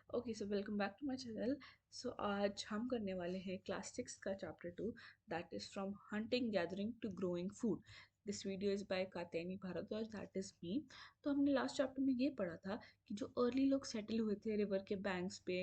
Okay so welcome back to my channel. So आज हम करने वाले हैं क्लास 6 का chapter 2, that is from hunting gathering to growing food. This video is by Katyayani Bhardwaj, that is me. तो हमने last chapter में ये पढ़ा था कि जो अर्ली लोग सेटल हुए थे रिवर के बैंक्स पे,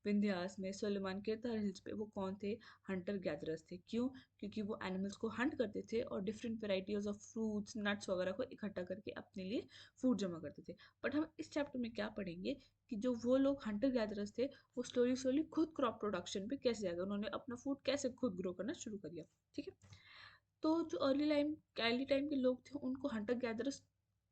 विंध्यास में, सुलेमान के हिल्स पे, वो कौन थे? हंटर गैदरर्स थे। क्यों? क्योंकि वो एनिमल्स को हंट करते थे और different varieties of fruits, nuts वगैरह को इकट्ठा करके अपने लिए फूड जमा करते थे। बट हम इस चैप्टर में क्या पढ़ेंगे कि जो वो लोग हंटर गैदरर्स थे वो स्लोली स्लोली खुद क्रॉप प्रोडक्शन पे कैसे आ गए, उन्होंने अपना फूड कैसे खुद ग्रो करना शुरू कर दिया। ठीक है। तो जो अर्ली टाइम के लोग थे उनको हंटर गैदरर्स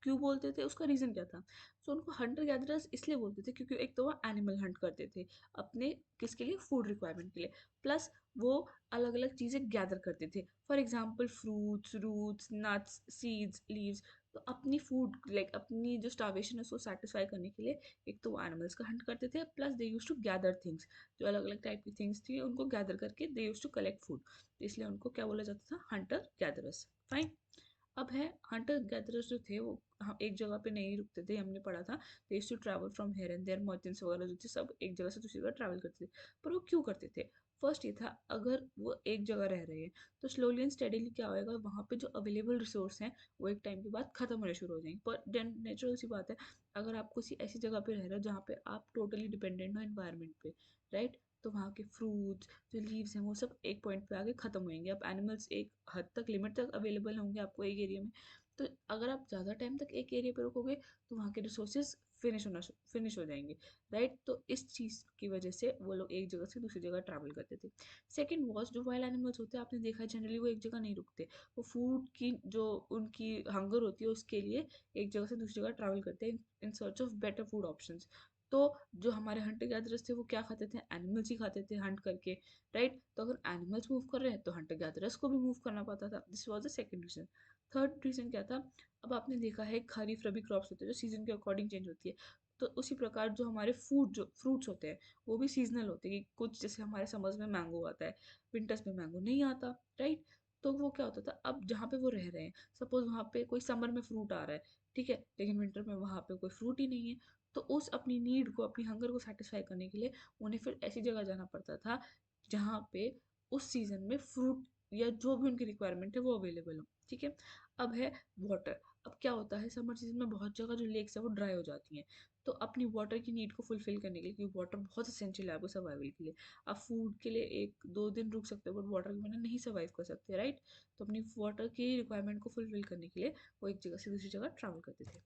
क्यों बोलते थे, उसका रीज़न क्या था? सो उनको हंटर गैदरर्स इसलिए बोलते थे क्योंकि एक तो वो एनिमल हंट करते थे अपने किसके लिए, फूड रिक्वायरमेंट के लिए। प्लस वो अलग अलग चीज़ें गैदर करते थे, for example fruits, roots, nuts, seeds, leaves. तो अपनी फूड लाइक अपनी जो स्टार्वेशन है उसको सेटिस्फाई करने के लिए एक तो वो एनिमल्स का हंट करते थे, plus they use to gather things. जो अलग अलग टाइप की थिंग्स थी उनको गैदर करके दे यूज टू कलेक्ट फूड, इसलिए उनको क्या बोला जाता था? Hunter gatherers. फाइन। अब है हंटर गैदरर्स जो थे वो एक जगह पे नहीं रुकते थे, हमने पढ़ा था they used to travel from here and there. Merchants वगैरह जो थे सब एक जगह से दूसरी जगह ट्रैवल करते थे। पर वो क्यों करते थे? फर्स्ट ये था, अगर वो एक जगह रह रहे हैं तो स्लोली एंड स्टेडीली क्या होएगा, वहाँ पे जो अवेलेबल रिसोर्स हैं वो एक टाइम के बाद खत्म होने शुरू हो जाएंगे। पर नेचुरल सी बात है, अगर आप किसी ऐसी जगह पे रह रहे हो जहाँ पे आप टोटली डिपेंडेंट हो एनवायरनमेंट पे, राइट, तो वहाँ के फ्रूट्स, जो लीव्स हैं वो सब एक पॉइंट पे आके ख़त्म होंगे। अब एनिमल्स एक हद तक, लिमिट तक अवेलेबल होंगे आपको एक एरिया में। तो अगर आप ज़्यादा टाइम तक एक एरिया पे रुकोगे तो वहाँ के रिसोर्सेज फिनिश हो जाएंगे, राइट। तो इस चीज़ की वजह से वो लोग एक जगह से दूसरी जगह ट्रैवल करते थे। सेकेंड वॉज, जो वाइल्ड एनिमल्स होते हैं आपने देखा है जनरली वो एक जगह नहीं रुकते। वो फूड की जो उनकी हंगर होती है उसके लिए एक जगह से दूसरी जगह ट्रैवल करते हैं in search of better food options. तो जो हमारे हंटर गैदरर्स थे वो क्या खाते थे? एनिमल्स ही खाते थे हंट करके, राइट। तो अगर एनिमल्स मूव कर रहे हैं तो हंटर गैदरर्स को भी मूव करना पड़ता था। This was the second reason. Third reason क्या था? अब आपने देखा है खरीफ रबी क्रॉप्स होते हैं जो सीजन के अकॉर्डिंग चेंज होती है। तो उसी प्रकार जो हमारे फूड जो फ्रूट्स होते हैं वो भी सीजनल होते हैं कि कुछ जैसे हमारे समर्स में मैंगो आता है, विंटर्स में मैंगो नहीं आता, राइट। तो वो क्या होता था, अब जहाँ पे वो रह रहे हैं, सपोज वहाँ पे कोई समर में फ्रूट आ रहा है, ठीक है, लेकिन विंटर में वहाँ पे कोई फ्रूट ही नहीं है। तो उस अपनी नीड को, अपनी हंगर को सेटिस्फाई करने के लिए उन्हें फिर ऐसी जगह जाना पड़ता था जहाँ पे उस सीजन में फ्रूट या जो भी उनकी रिक्वायरमेंट है वो अवेलेबल हो। ठीक है। अब है वाटर। अब क्या होता है, समर सीजन में बहुत जगह जो लेक्स है वो ड्राई हो जाती हैं। तो अपनी वाटर की नीड को फुलफिल करने के लिए, क्योंकि वाटर बहुत असेंशियल है आपको सर्वाइवल के लिए, आप फूड के लिए एक दो दिन रुक सकते हो बट वाटर के बिना नहीं सर्वाइव कर सकते, राइट। तो अपनी वाटर की रिक्वायरमेंट को फुलफिल करने के लिए वो एक जगह से दूसरी जगह ट्रैवल करते थे,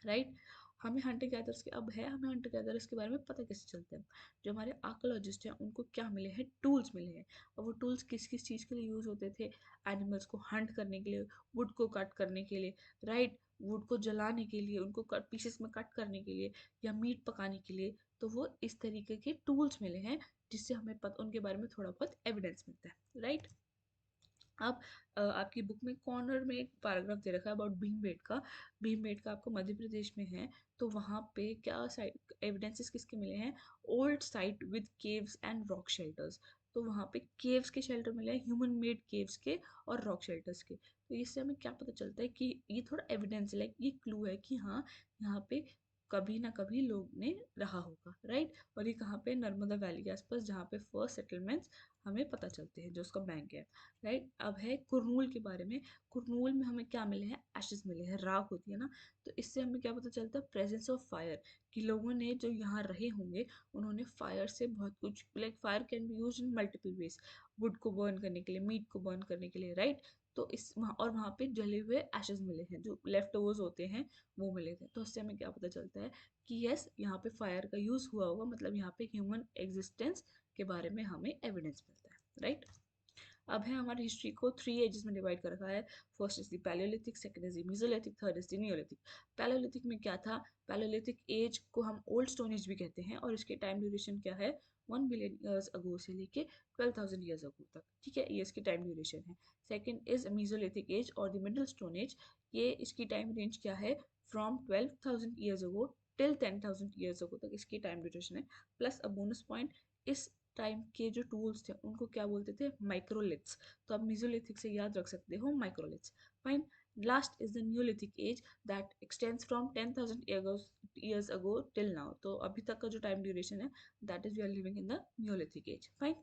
राइट। हमें हंटर गैदर्स के बारे में पता कैसे चलता है? जो हमारे आर्कोलॉजिस्ट हैं उनको क्या मिले हैं? टूल्स मिले हैं। और वो टूल्स किस किस चीज़ के लिए यूज़ होते थे? एनिमल्स को हंट करने के लिए, वुड को कट करने के लिए, राइट, वुड को जलाने के लिए, उनको कट पीसेस में कट करने के लिए, या मीट पकाने के लिए। तो वो इस तरीके के टूल्स मिले हैं जिससे हमें पता, उनके बारे में थोड़ा बहुत एविडेंस मिलता है, राइट। आप आपकी बुक में कॉर्नर में एक पैराग्राफ दे रखा है अबाउट भीमबेटका। भीमबेटका आपको मध्य प्रदेश में है। तो वहाँ पे क्या साइट एविडेंसेस किसके मिले हैं? Old site with caves and rock shelters. तो वहाँ पे केव्स के शेल्टर मिले हैं, ह्यूमन मेड केव्स के और रॉक शेल्टर्स के। तो इससे हमें क्या पता चलता है कि ये थोड़ा एविडेंस है, लाइक ये क्लू है कि हाँ, यहाँ पे कभी ना कभी लोग ने रहा होगा, राइट। और ये कहाँ पे? नर्मदा वैली के आसपास, जहाँ पे फर्स्ट सेटलमेंट्स हमें पता चलते हैं, जो उसका बैंक है, राइट। अब है कुरनूल के बारे में। कुरनूल में हमें क्या मिले हैं? एशेस मिले हैं, राख होती है ना। तो इससे हमें क्या पता चलता है? प्रेजेंस ऑफ फायर, कि लोगों ने जो यहाँ रहे होंगे उन्होंने फायर से बहुत कुछ, like fire can be use in multiple ways, would को बर्न करने के लिए, मीट को बर्न करने के लिए, राइट। तो इस वहाँ, और वहाँ पे जले हुए एशेस मिले हैं, जो लेफ्ट ओवर्स होते हैं वो मिले थे। तो उससे हमें क्या पता चलता है कि यस, यहाँ पे फायर का यूज़ हुआ होगा, मतलब यहाँ पे ह्यूमन एग्जिस्टेंस के बारे में हमें एविडेंस मिलता है, राइट। अब है हमारी हिस्ट्री को 3 एजेस में डिवाइड कर रखा है। First is the Palaeolithic, second is the Mesolithic, third is the Neolithic. Palaeolithic में क्या था? पैलियोलिथिक एज को हम ओल्ड स्टोन एज भी कहते हैं और इसके टाइम ड्यूरेशन क्या है? 1 बिलियन ईयर्स अगो से लेके 12,000 ईयर्स अगो तक, ठीक है, ये इसकी टाइम ड्यूरेशन है। सेकंड इज मेसोलिथिक एज और द मिडिल स्टोन एज। ये इसकी टाइम रेंज क्या है? From 12,000 years ago till 10,000 years ago तक इसकी टाइम ड्यूरेशन है। प्लस अ बोनस पॉइंट, इस टाइम के जो टूल्स थे उनको क्या बोलते थे? माइक्रोलिथ्स। तो आप मेसोलिथिक से याद रख सकते हो microliths. Fine. Last is the Neolithic age that extends from 10,000 years years ago till now. तो अभी तक का जो टाइम ड्यूरेशन है that is we are living in the Neolithic age. Fine.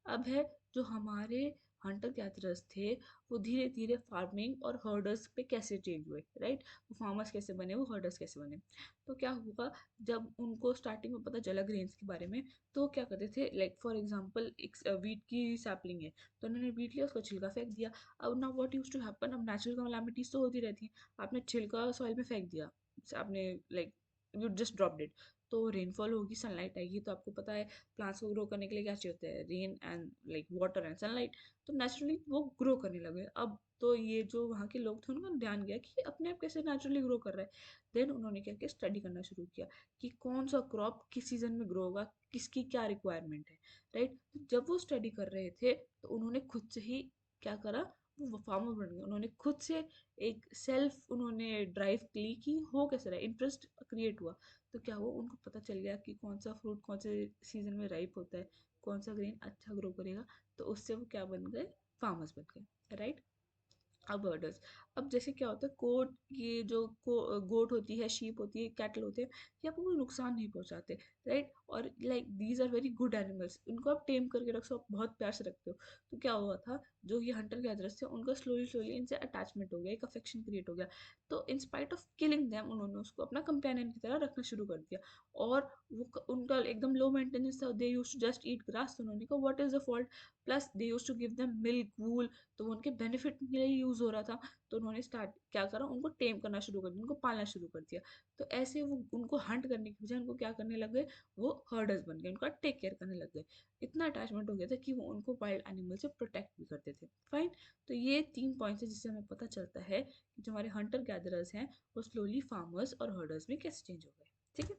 अब है जो हमारे हंटर गैदरर्स थे वो धीरे धीरे फार्मिंग और हर्डर्स पे कैसे चेंज हुए, राइट. वो फार्मर्स कैसे बने, वो हर्डर्स कैसे बने. तो क्या हुआ, जब उनको स्टार्टिंग में पता चला ग्रेन्स के बारे में, तो क्या करते थे, लाइक फॉर एग्जांपल एक वीट की सैपलिंग है, तो उन्होंने वीट लिया, उसका छिलका फेंक दिया. अब ना व्हाट यूज टू हैपन, अब नेचुरल कैलामिटीज तो होती रहती हैं, आपने छिलका सॉइल में फेंक दिया, आपने like you just dropped it, तो रेनफॉल होगी, सनलाइट आएगी, तो आपको पता है प्लांट्स को ग्रो करने के लिए क्या चाहिए होता है, rain and like water and sunlight. तो नेचुरली वो ग्रो करने लगे. अब तो ये जो वहाँ के लोग थे उनका ध्यान गया कि अपने आप कैसे नेचुरली ग्रो कर रहा है. देन उन्होंने क्या किया, स्टडी करना शुरू किया कि कौन सा क्रॉप किस सीजन में ग्रो होगा, किसकी क्या रिक्वायरमेंट है, राइट. तो जब वो स्टडी कर रहे थे तो उन्होंने खुद से ही क्या करा, वो फार्मर बन गए. उन्होंने खुद से एक सेल्फ उन्होंने ड्राइव की कि हो कैसे रहा है, इंटरेस्ट क्रिएट हुआ. तो क्या हुआ, उनको पता चल गया कि कौन सा फ्रूट कौन से सीजन में राइप होता है, कौन सा ग्रेन अच्छा ग्रो करेगा. तो उससे वो क्या बन गए, फार्मर्स बन गए, राइट. अब बर्डर्स, अब जैसे क्या होता है, कोट ये जो गोट होती है, शीप होती है, कैटल होते हैं, ये आपको कोई नुकसान नहीं पहुंचाते, राइट. और like these are very good animals, इनको आप टेम करके रख सकते हो, बहुत प्यार से रखते हो. तो क्या हुआ था, जो ये हंटर गैदरर्स थे उनका स्लोली स्लोली इनसे अटैचमेंट हो गया, एक अफेक्शन क्रिएट हो गया. तो in spite of killing them उन्होंने उसको अपना कंपेनियन की तरह रखना शुरू कर दिया. और वो उनका एकदम लो मेंटेनेंस था, they used to just eat grass. तो उन्होंने कहा what is the fault, plus they used to give them milk, wool, तो वो उनके बेनिफिट के लिए यूज़ हो रहा था. तो उन्होंने स्टार्ट क्या करा, उनको टेम करना शुरू कर दिया, उनको पालना शुरू कर दिया. तो ऐसे वो उनको हंट करने की बजाय उनको क्या करने लग गए, वो हर्डर्स बन गए, उनका टेक केयर करने लग गए. इतना अटैचमेंट हो गया था कि वो उनको वाइल्ड एनिमल से प्रोटेक्ट भी करते थे. फाइन. तो ये 3 पॉइंट्स है जिससे हमें पता चलता है कि जो हमारे हंटर गैदरर्स हैं वो स्लोली फार्मर्स और हर्डर्स में कैसे चेंज हो गए. ठीक है.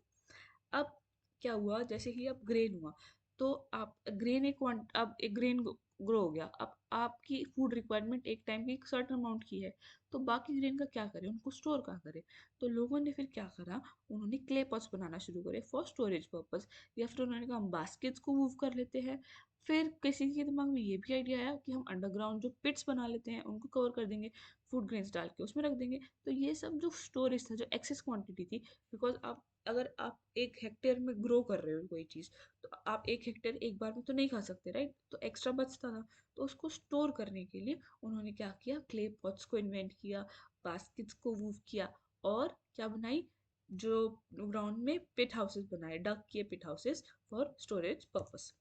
अब क्या हुआ, जैसे कि अब ग्रेन हुआ, तो आप ग्रेन अब एक ग्रेन ग्रो हो गया. अब आपकी फूड रिक्वायरमेंट एक टाइम की एक सर्टन अमाउंट की है, तो बाकी ग्रेन का क्या करें, उनको स्टोर कहाँ करें. तो लोगों ने फिर क्या करा, उन्होंने क्ले पॉट्स बनाना शुरू करे फॉर स्टोरेज पर्पस, या फिर उन्होंने कहा हम बास्केट्स को मूव कर लेते हैं. फिर किसी के दिमाग में ये भी आइडिया आया कि हम अंडरग्राउंड जो पिट्स बना लेते हैं उनको कवर कर देंगे, फूड ग्रेन्स डाल के उसमें रख देंगे. तो ये सब जो स्टोरेज था, जो एक्सेस क्वांटिटी थी, बिकॉज आप अगर आप 1 हेक्टेयर में ग्रो कर रहे हो कोई चीज़, तो आप 1 हेक्टेयर एक बार में तो नहीं खा सकते, राइट. तो एक्स्ट्रा बचता था, तो उसको स्टोर करने के लिए उन्होंने क्या किया, क्ले पॉट्स को इन्वेंट किया, बास्केट्स को मूव किया, और क्या बनाई, जो ग्राउंड में पिट हाउसेस बनाए, डक किए पिट हाउसेस फॉर स्टोरेज पर्पस.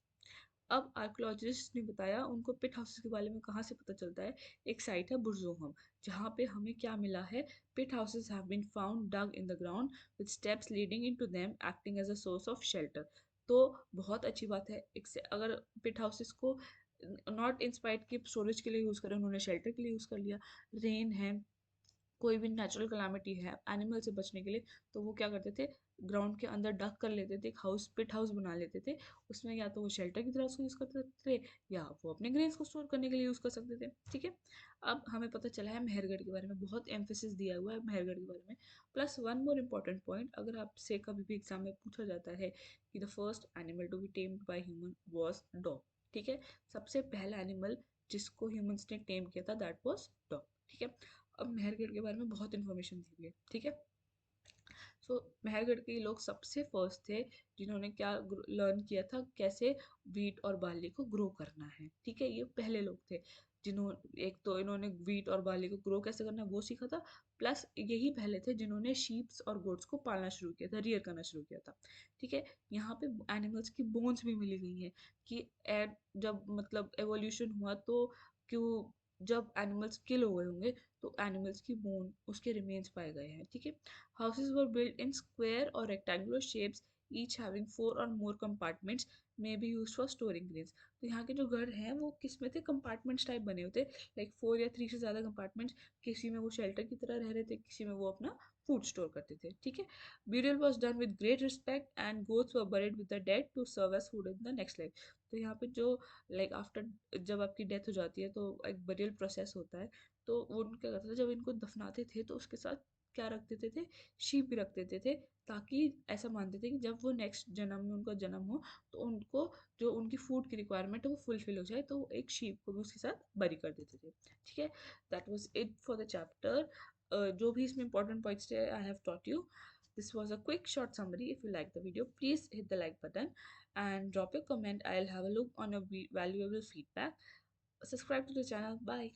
अब आर्कोलॉजिस्ट ने बताया उनको पिट हाउसेस के बारे में कहाँ से पता चलता है, एक साइट है बुरजोहम, जहाँ पे हमें क्या मिला है, pit houses have been found dug in the ground with steps leading into them acting as a source of shelter. तो बहुत अच्छी बात है, एक से अगर पिट हाउसेस को नॉट इंस्पायर्ड की स्टोरेज के लिए यूज़ करें, उन्होंने शेल्टर के लिए यूज़ कर लिया. रेन है, कोई भी नेचुरल कलामिटी है, एनिमल से बचने के लिए, तो वो क्या करते थे, ग्राउंड के अंदर डक कर लेते थे, एक हाउस पिट हाउस बना लेते थे. उसमें या तो वो शेल्टर की तरह उसको यूज़ करते थे, या वो अपने ग्रेन्स को स्टोर करने के लिए यूज़ कर सकते थे. ठीक है. अब हमें पता चला है मेहरगढ़ के बारे में, बहुत एम्फेसिस दिया हुआ है मेहरगढ़ के बारे में. Plus one more important point, अगर आपसे कभी भी एग्जाम में पूछा जाता है कि the first animal to be tamed by human was dog. ठीक है. सबसे पहला एनिमल जिसको ह्यूमंस ने टेम किया था दैट वॉज डॉग. ठीक है. अब मेहरगढ़ के बारे में बहुत इन्फॉर्मेशन दी हुई है. ठीक है. सो मेहरगढ़ के लोग सबसे फर्स्ट थे जिन्होंने क्या लर्न किया था, कैसे वीट और बार्ली को ग्रो करना है. ठीक है. ये पहले लोग थे जिन्होंने, एक तो इन्होंने वीट और बार्ली को ग्रो कैसे करना है वो सीखा था, प्लस यही पहले थे जिन्होंने शीप्स और गोट्स को पालना शुरू किया था, रियर करना शुरू किया था. ठीक है. यहाँ पे एनिमल्स की बोन्स भी मिली गई हैं कि जब मतलब एवोल्यूशन हुआ तो क्यों, जब एनिमल्स किल हो गए होंगे तो एनिमल्स की बोन, उसके रिमेन्स पाए गए हैं. ठीक है. Houses were built in square or rectangular shapes, each having 4 or more compartments may be used for storing grains. तो यहाँ के जो घर हैं वो किस में थे, कंपार्टमेंट्स टाइप बने होते, लाइक 4 या 3 से ज़्यादा कंपार्टमेंट्स. किसी में वो शेल्टर की तरह रह रहे थे, किसी में वो अपना फूड स्टोर करते थे. ठीक है. Burial was done with great respect and goats were buried with the dead to serve as food in the next life. तो यहाँ पे जो लाइक आफ्टर जब आपकी डेथ हो जाती है तो एक बरियल प्रोसेस होता है. तो वो क्या करते थे, जब इनको दफनाते थे तो उसके साथ क्या रख देते थे, शीप भी रख देते थे, ताकि ऐसा मानते थे कि जब वो नेक्स्ट जन्म में उनका जन्म हो तो उनको जो उनकी फूड की रिक्वायरमेंट है वो फुलफिल हो जाए, तो वो एक शीप को भी उसके साथ बरी कर देते थे. ठीक है. That was it for the chapter. जो भी इसमें इंपॉर्टेंट पॉइंट्स थे I have taught you. This was a quick short summary. If you like the video, please hit the like button and drop your comment. I'll have a look on your valuable feedback. Subscribe to the channel. Bye.